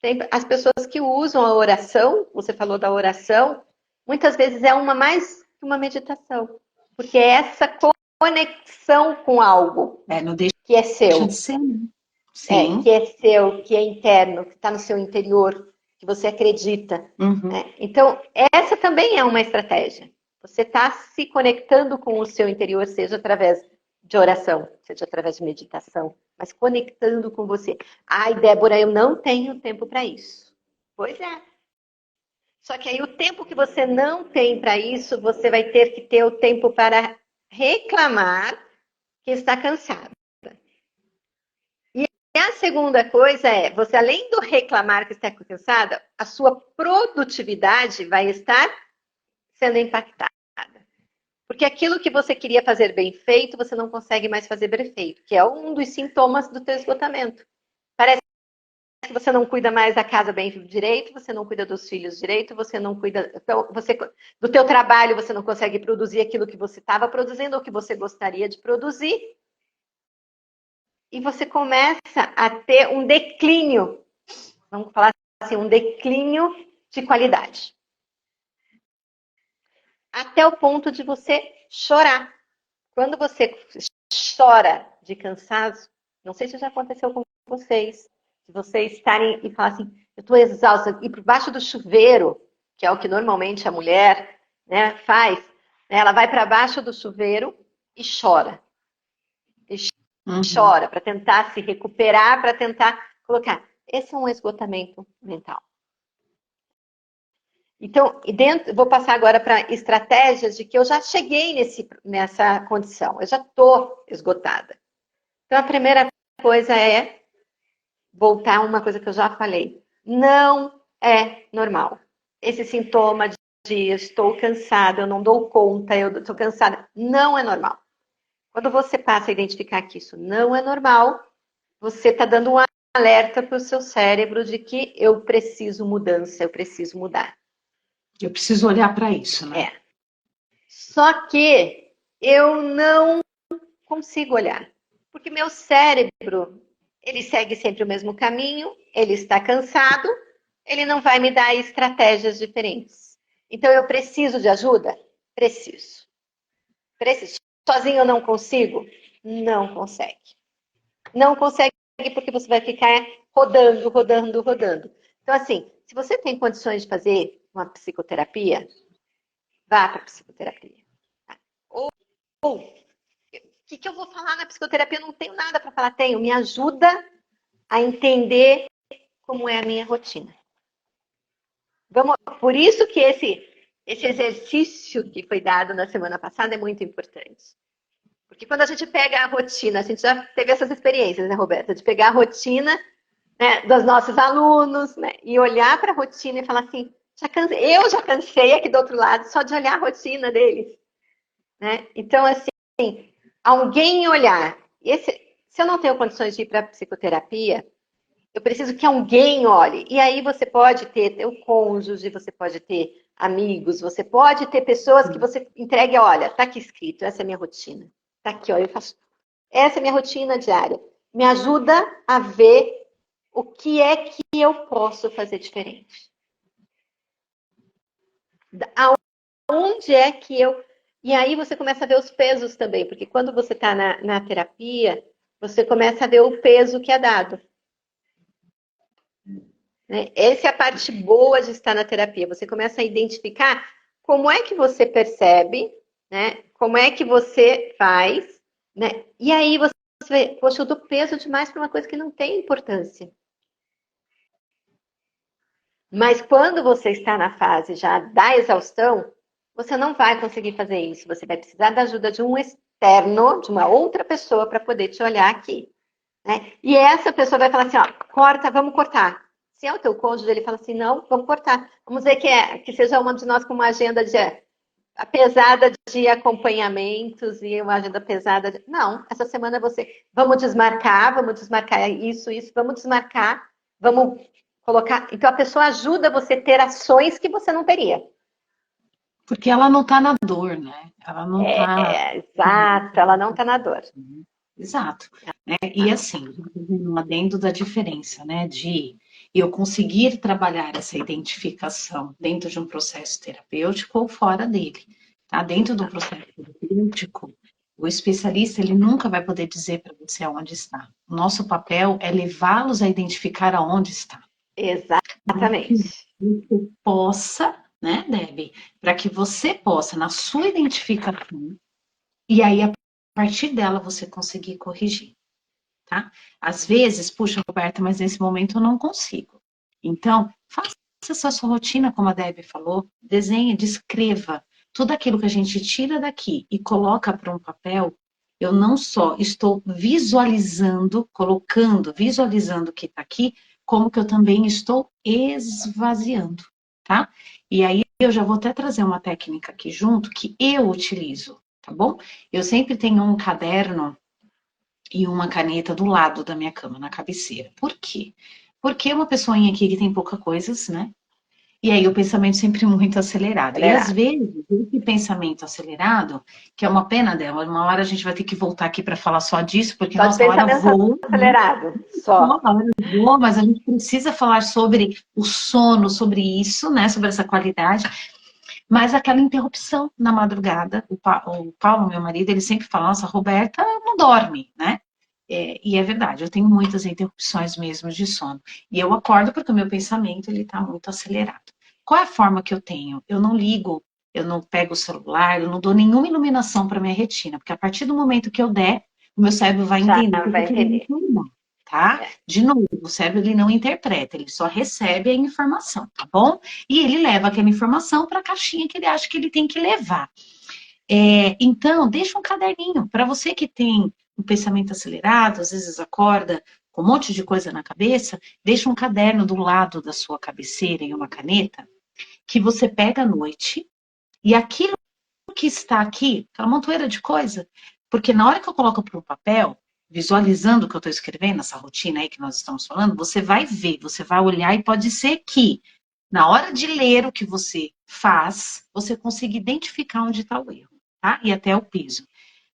Tem as pessoas que usam a oração, você falou da oração, muitas vezes é mais que uma meditação. Porque é essa conexão com algo que é seu. Sim. Que é seu, que é interno, que está no seu interior, que você acredita. Né? Então, essa também é uma estratégia. Você está se conectando com o seu interior, seja através de oração, seja através de meditação, mas conectando com você. Ai, Débora, eu não tenho tempo para isso. Pois é. Só que aí o tempo que você não tem para isso, você vai ter que ter o tempo para reclamar que está cansado. E a segunda coisa é, você além do reclamar que está cansada, a sua produtividade vai estar sendo impactada. Porque aquilo que você queria fazer bem feito, você não consegue mais fazer bem feito, que é um dos sintomas do teu esgotamento. Parece que você não cuida mais da casa bem direito, você não cuida dos filhos direito, você não cuida do teu trabalho, você não consegue produzir aquilo que você estava produzindo ou que você gostaria de produzir. E você começa a ter um declínio, vamos falar assim, um declínio de qualidade. Até o ponto de você chorar. Quando você chora de cansaço, não sei se já aconteceu com vocês, de vocês estarem e falar assim, eu estou exausta, e por baixo do chuveiro, que é o que normalmente a mulher, né, faz, né, ela vai para baixo do chuveiro e chora. Chora para tentar se recuperar, para tentar colocar. Esse é um esgotamento mental. Então, vou passar agora para estratégias de que eu já cheguei nessa condição, eu já estou esgotada. Então, a primeira coisa é voltar a uma coisa que eu já falei. Não é normal. Esse sintoma de estou cansada, eu não dou conta, eu estou cansada, não é normal. Quando você passa a identificar que isso não é normal, você está dando um alerta para o seu cérebro de que eu preciso mudança, eu preciso mudar. Eu preciso olhar para isso, né? É. Só que eu não consigo olhar. Porque meu cérebro, ele segue sempre o mesmo caminho, ele está cansado, ele não vai me dar estratégias diferentes. Então, eu preciso de ajuda? Preciso. Preciso. Sozinho eu não consigo? Não consegue. Não consegue porque você vai ficar rodando, rodando, rodando. Então, assim, se você tem condições de fazer uma psicoterapia, vá para a psicoterapia. Ou, o que eu vou falar na psicoterapia? Eu não tenho nada para falar. Tenho. Me ajuda a entender como é a minha rotina. Por isso que esse exercício que foi dado na semana passada é muito importante. Porque quando a gente pega a rotina, a gente já teve essas experiências, né, Roberta? De pegar a rotina, né, dos nossos alunos, né, e olhar para a rotina e falar assim, eu já cansei aqui do outro lado só de olhar a rotina deles. Né? Então, assim, alguém olhar. Se eu não tenho condições de ir para a psicoterapia, eu preciso que alguém olhe. E aí você pode ter teu cônjuge, você pode ter amigos, você pode ter pessoas que você entregue, olha, tá aqui escrito, essa é a minha rotina. Tá aqui, ó, eu faço. Essa é a minha rotina diária. Me ajuda a ver o que é que eu posso fazer diferente. Aonde é que eu... E aí você começa a ver os pesos também, porque quando você está na terapia, você começa a ver o peso que é dado. Né? Essa é a parte boa de estar na terapia. Você começa a identificar como é que você percebe, né? Como é que você faz, né? E aí você vê, poxa, eu dou peso demais para uma coisa que não tem importância. Mas quando você está na fase já da exaustão, você não vai conseguir fazer isso. Você vai precisar da ajuda de um externo, de uma outra pessoa, para poder te olhar aqui. Né? E essa pessoa vai falar assim, ó, corta, vamos cortar. Se é o teu cônjuge, ele fala assim, não, vamos cortar. Vamos ver que seja uma de nós com uma agenda pesada de acompanhamentos e uma agenda pesada. Não, essa semana vamos desmarcar isso, vamos desmarcar, vamos colocar. Então a pessoa ajuda você a ter ações que você não teria. Porque ela não está na dor, né? Ela não está. Exato, ela não está na dor. Exato. Né? E assim, um adendo da diferença, né? De eu conseguir trabalhar essa identificação dentro de um processo terapêutico ou fora dele. Tá? Dentro do processo terapêutico, o especialista ele nunca vai poder dizer para você aonde está. O nosso papel é levá-los a identificar aonde está. Exatamente. Você possa, né, Debbie? Para que você possa, na sua identificação, e aí a partir dela você conseguir corrigir. Tá? Às vezes, puxa, Roberta, mas nesse momento eu não consigo. Então, faça essa sua rotina, como a Debbie falou, desenhe, descreva tudo aquilo que a gente tira daqui e coloca para um papel. Eu não só estou visualizando, visualizando o que está aqui, como que eu também estou esvaziando, tá? E aí eu já vou até trazer uma técnica aqui junto que eu utilizo, tá bom? Eu sempre tenho um caderno e uma caneta do lado da minha cama, na cabeceira. Por quê? Porque uma pessoinha aqui que tem pouca coisas, né? E aí o pensamento sempre muito acelerado. E às vezes, esse pensamento acelerado, que é uma pena dela, uma hora a gente vai ter que voltar aqui para falar só disso, porque só nossa, a hora voa. Acelerado, né? Só. A hora voa, mas a gente precisa falar sobre o sono, sobre isso, né? Sobre essa qualidade. Mas aquela interrupção na madrugada, o Paulo, meu marido, ele sempre fala, nossa, a Roberta não dorme, né? E é verdade, eu tenho muitas interrupções mesmo de sono. E eu acordo porque o meu pensamento, ele tá muito acelerado. Qual é a forma que eu tenho? Eu não ligo, eu não pego o celular, eu não dou nenhuma iluminação para minha retina, porque a partir do momento que eu der, o meu cérebro vai entender que eu tô querendo informar, tá? De novo, o cérebro, ele não interpreta, ele só recebe a informação, tá bom? E ele leva aquela informação para a caixinha que ele acha que ele tem que levar. Então, deixa um caderninho, para você que tem um pensamento acelerado, às vezes acorda com um monte de coisa na cabeça, deixa um caderno do lado da sua cabeceira e uma caneta, que você pega à noite, e aquilo que está aqui, aquela montoeira de coisa, porque na hora que eu coloco para o papel, visualizando o que eu estou escrevendo, essa rotina aí que nós estamos falando, você vai ver, você vai olhar e pode ser que, na hora de ler o que você faz, você consiga identificar onde está o erro, tá? E até o peso.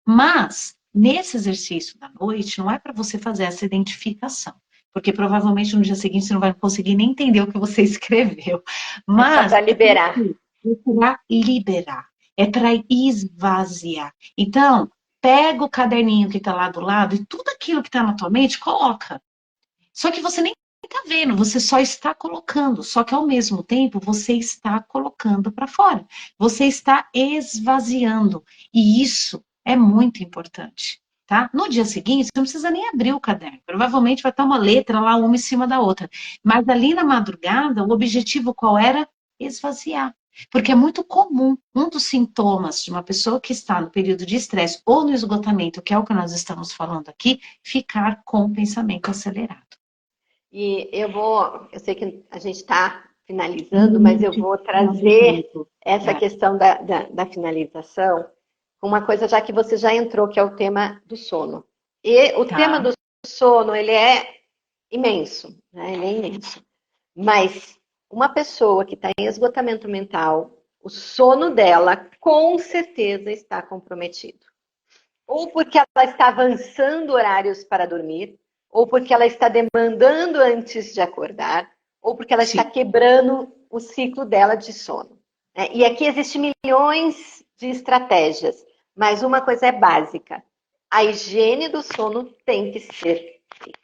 Mas, nesse exercício da noite, não é para você fazer essa identificação, porque provavelmente no dia seguinte você não vai conseguir nem entender o que você escreveu. Mas é para liberar. É para liberar, é para esvaziar. Então, pega o caderninho que está lá do lado e tudo aquilo que está na tua mente, coloca. Só que você nem está vendo, você só está colocando, só que ao mesmo tempo você está colocando para fora, você está esvaziando, e isso é muito importante, tá? No dia seguinte, você não precisa nem abrir o caderno, provavelmente vai estar uma letra lá, uma em cima da outra, mas ali na madrugada, o objetivo qual era? Esvaziar. Porque é muito comum, um dos sintomas de uma pessoa que está no período de estresse ou no esgotamento, que é o que nós estamos falando aqui, ficar com o pensamento acelerado. E eu sei que a gente está finalizando, mas eu vou trazer essa questão da finalização, uma coisa já que você já entrou, que é o tema do sono. E o tema do sono, ele é imenso, né? Ele é imenso. Mas uma pessoa que está em esgotamento mental, o sono dela com certeza está comprometido. Ou porque ela está avançando horários para dormir, ou porque ela está demandando antes de acordar, ou porque ela está quebrando o ciclo dela de sono. E aqui existem milhões de estratégias, mas uma coisa é básica: a higiene do sono tem que ser feita.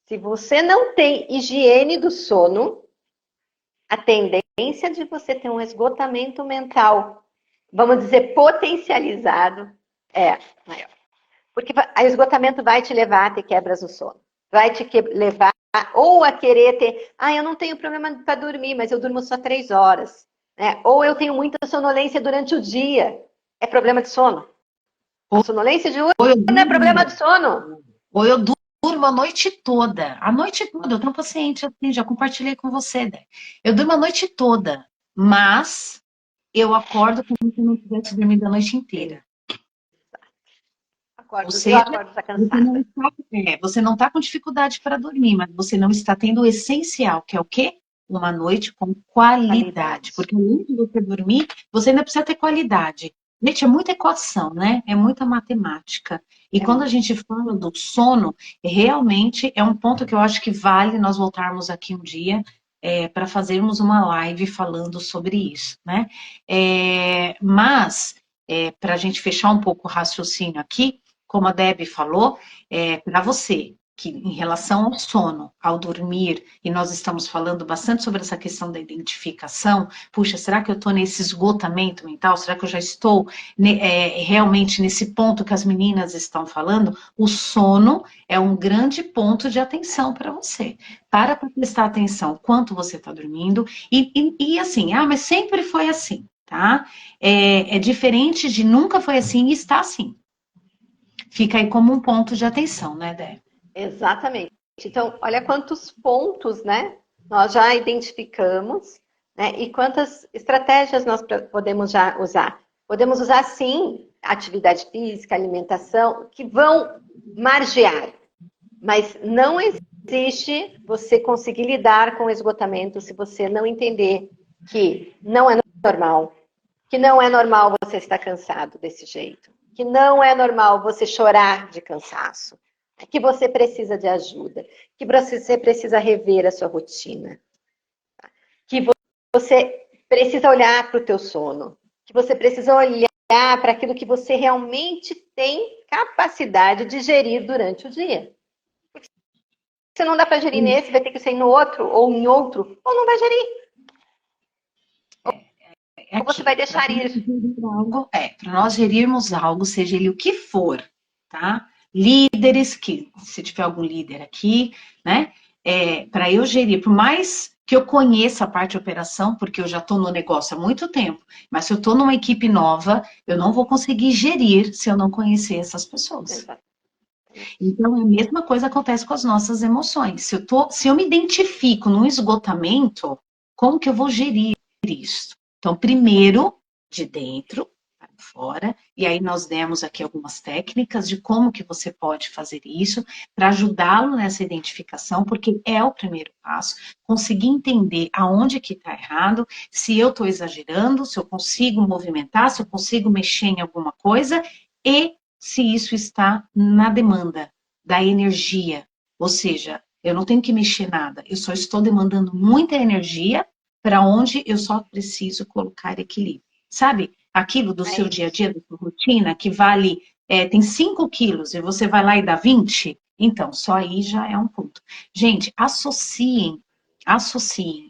Se você não tem higiene do sono, a tendência de você ter um esgotamento mental, vamos dizer, potencializado, é maior. Porque o esgotamento vai te levar a ter quebras no sono. Vai te levar ou a querer ter, eu não tenho problema para dormir, mas eu durmo só 3 horas. Né? Ou eu tenho muita sonolência durante o dia. É problema de sono. A sonolência de diurna é problema de sono. Ou eu durmo a noite toda. A noite toda. Eu tenho um paciente assim, já compartilhei com você, né? Eu durmo a noite toda, mas eu acordo como se eu não tivesse dormido a noite inteira. Ou seja, eu acordo já cansada. Você não está com dificuldade para dormir, mas você não está tendo o essencial, que é o quê? Uma noite com qualidade. Porque além de você dormir, você ainda precisa ter qualidade. Gente, é muita equação, né? É muita matemática. E quando a gente fala do sono, realmente é um ponto que eu acho que vale nós voltarmos aqui um dia para fazermos uma live falando sobre isso, né? Mas, para a gente fechar um pouco o raciocínio aqui, como a Deb falou, para você, que em relação ao sono, ao dormir, e nós estamos falando bastante sobre essa questão da identificação, puxa, será que eu estou nesse esgotamento mental? Será que eu já estou realmente nesse ponto que as meninas estão falando? O sono é um grande ponto de atenção para você. Para prestar atenção quanto você está dormindo, e assim, mas sempre foi assim, tá? É diferente de nunca foi assim e está assim. Fica aí como um ponto de atenção, né, Dé? Exatamente. Então, olha quantos pontos, né, nós já identificamos, né, e quantas estratégias nós podemos já usar. Podemos usar, sim, atividade física, alimentação, que vão margear, mas não existe você conseguir lidar com o esgotamento se você não entender que não é normal, que não é normal você estar cansado desse jeito, que não é normal você chorar de cansaço, que você precisa de ajuda, que você precisa rever a sua rotina, que você precisa olhar para o teu sono, que você precisa olhar para aquilo que você realmente tem capacidade de gerir durante o dia. Porque se não dá para gerir nesse, vai ter que ser no outro, ou em outro, ou não vai gerir. Ou você vai deixar ir. Para nós gerirmos algo, seja ele o que for, tá? Líderes, que se tiver algum líder aqui, né? Para eu gerir, por mais que eu conheça a parte de operação, porque eu já estou no negócio há muito tempo, mas se eu estou numa equipe nova, eu não vou conseguir gerir se eu não conhecer essas pessoas. Exato. Então, a mesma coisa acontece com as nossas emoções. Se eu me identifico num esgotamento, como que eu vou gerir isso? Então, primeiro, de dentro para fora, e aí nós demos aqui algumas técnicas de como que você pode fazer isso para ajudá-lo nessa identificação, porque é o primeiro passo, conseguir entender aonde que está errado, se eu estou exagerando, se eu consigo movimentar, se eu consigo mexer em alguma coisa, e se isso está na demanda da energia, ou seja, eu não tenho que mexer nada, eu só estou demandando muita energia para onde eu só preciso colocar equilíbrio. Sabe, aquilo do seu dia a dia, da sua rotina, que vale, tem 5 quilos e você vai lá e dá 20, Então, só aí já é um ponto. Gente, associem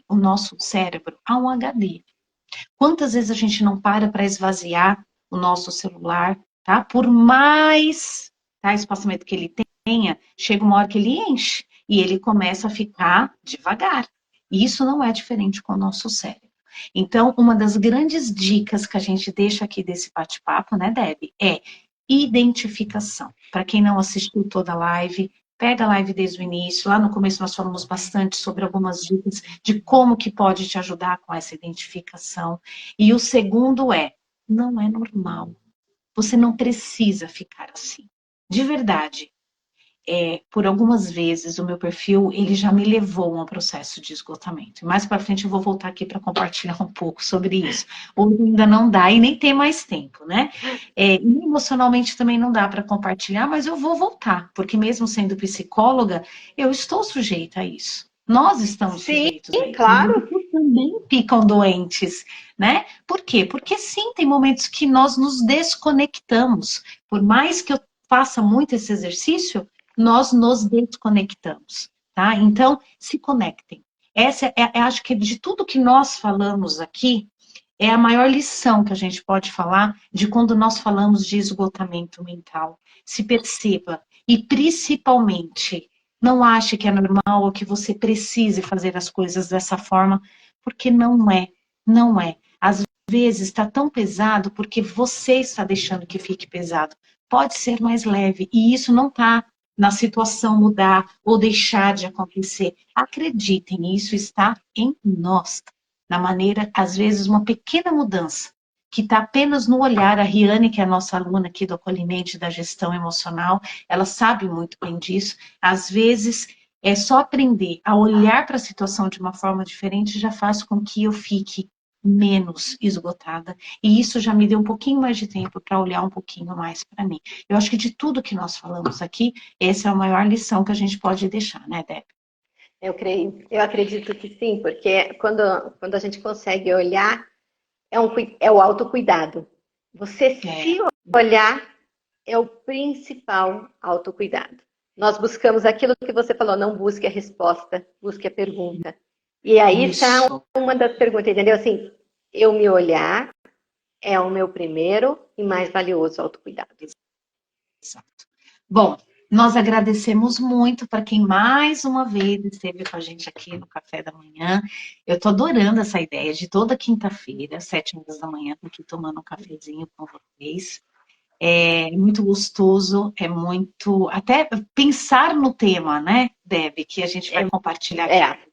o nosso cérebro a um HD. Quantas vezes a gente não para esvaziar o nosso celular, tá? Por mais, tá, espaçamento que ele tenha, chega uma hora que ele enche e ele começa a ficar devagar. E isso não é diferente com o nosso cérebro. Então, uma das grandes dicas que a gente deixa aqui desse bate-papo, né, Deb, é identificação. Para quem não assistiu toda a live, pega a live desde o início. Lá no começo nós falamos bastante sobre algumas dicas de como que pode te ajudar com essa identificação. E o segundo é, não é normal. Você não precisa ficar assim. De verdade, por algumas vezes o meu perfil ele já me levou a um processo de esgotamento. Mais para frente eu vou voltar aqui para compartilhar um pouco sobre isso. Hoje ainda não dá e nem tem mais tempo, né? E emocionalmente também não dá para compartilhar, mas eu vou voltar, porque mesmo sendo psicóloga, eu estou sujeita a isso. Nós estamos sujeitos a isso. Claro. Também ficam doentes, né? Por quê? Porque sim, tem momentos que nós nos desconectamos. Por mais que eu faça muito esse exercício, nós nos desconectamos, tá? Então, se conectem. Essa acho que de tudo que nós falamos aqui, é a maior lição que a gente pode falar de quando nós falamos de esgotamento mental. Se perceba e, principalmente, não ache que é normal ou que você precise fazer as coisas dessa forma, porque não é, não é. Às vezes está tão pesado porque você está deixando que fique pesado. Pode ser mais leve e isso não está na situação mudar ou deixar de acontecer. Acreditem, isso está em nós. Na maneira, às vezes, uma pequena mudança, que está apenas no olhar. A Riane, que é a nossa aluna aqui do acolhimento e da gestão emocional, ela sabe muito bem disso. Às vezes, é só aprender a olhar para a situação de uma forma diferente já faz com que eu fique menos esgotada. E isso já me deu um pouquinho mais de tempo para olhar um pouquinho mais para mim. Eu acho que de tudo que nós falamos aqui, essa é a maior lição que a gente pode deixar, né, Deb? Eu creio, eu acredito que sim, porque quando a gente consegue olhar, é o autocuidado. Você se olhar é o principal autocuidado. Nós buscamos aquilo que você falou, não busque a resposta, busque a pergunta. E aí está uma das perguntas, entendeu? Assim, eu me olhar é o meu primeiro e mais valioso autocuidado. Exato. Bom, nós agradecemos muito para quem mais uma vez esteve com a gente aqui no Café da Manhã. Eu estou adorando essa ideia de toda quinta-feira, 7 horas da manhã, aqui tomando um cafezinho com vocês. É muito gostoso, é muito... Até pensar no tema, né, Deb, que a gente vai compartilhar aqui.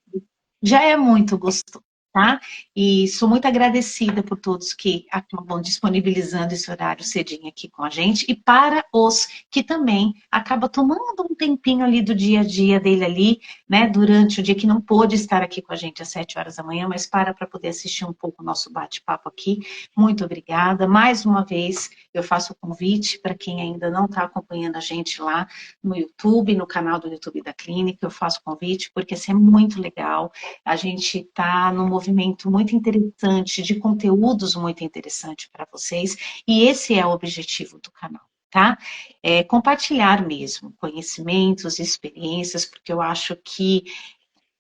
Já é muito gostoso, tá? E sou muito agradecida por todos que acabam disponibilizando esse horário cedinho aqui com a gente, e para os que também acabam tomando um tempinho ali do dia a dia dele ali, né, durante o dia que não pôde estar aqui com a gente às 7 horas da manhã, mas para poder assistir um pouco o nosso bate-papo aqui. Muito obrigada. Mais uma vez, eu faço o convite para quem ainda não está acompanhando a gente lá no YouTube, no canal do YouTube da Clínica, eu faço o convite, porque isso é muito legal. A gente está num movimento muito interessante, de conteúdos muito interessantes para vocês, e esse é o objetivo do canal, tá? É compartilhar mesmo conhecimentos, experiências, porque eu acho que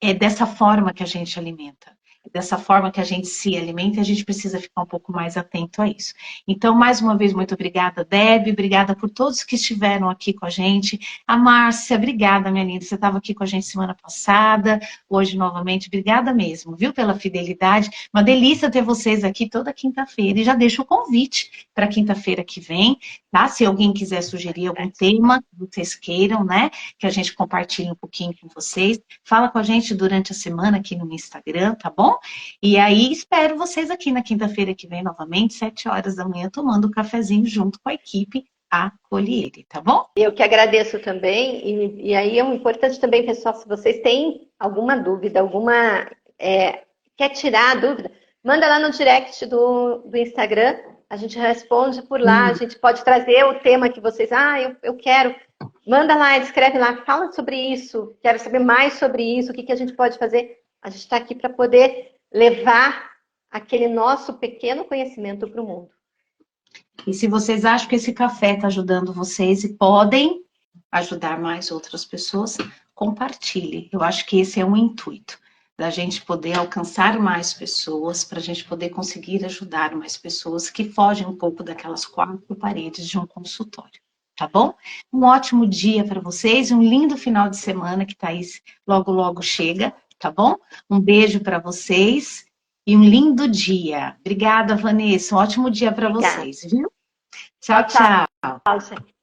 é dessa forma que a gente alimenta. Dessa forma que a gente se alimenta, a gente precisa ficar um pouco mais atento a isso. Então, mais uma vez, muito obrigada, Deb, obrigada por todos que estiveram aqui com a gente. A Márcia, obrigada, minha linda, você estava aqui com a gente semana passada, hoje novamente, obrigada mesmo, viu, pela fidelidade. Uma delícia ter vocês aqui toda quinta-feira, e já deixo o convite para quinta-feira que vem, tá? Se alguém quiser sugerir algum tema que vocês queiram, né, que a gente compartilhe um pouquinho com vocês, fala com a gente durante a semana aqui no Instagram, tá bom? E aí, espero vocês aqui na quinta-feira que vem, novamente, 7 horas da manhã, tomando um cafezinho junto com a equipe Acolhiere, tá bom? Eu que agradeço também, e aí é importante também, pessoal, se vocês têm alguma dúvida, quer tirar a dúvida, manda lá no direct do Instagram, a gente responde por lá, a gente pode trazer o tema que vocês, eu quero, manda lá, escreve lá, fala sobre isso, quero saber mais sobre isso, o que a gente pode fazer. A gente está aqui para poder levar aquele nosso pequeno conhecimento para o mundo. E se vocês acham que esse café está ajudando vocês e podem, ajudar mais outras pessoas, compartilhe. Eu acho que esse é um intuito, da gente poder alcançar mais pessoas, para a gente poder conseguir ajudar mais pessoas que fogem um pouco daquelas 4 paredes de um consultório. Tá bom? Um ótimo dia para vocês, um lindo final de semana que Thaís logo, logo chega, tá bom? Um beijo para vocês e um lindo dia. Obrigada, Vanessa. Um ótimo dia para vocês, viu? Tchau, tchau. Tchau, gente.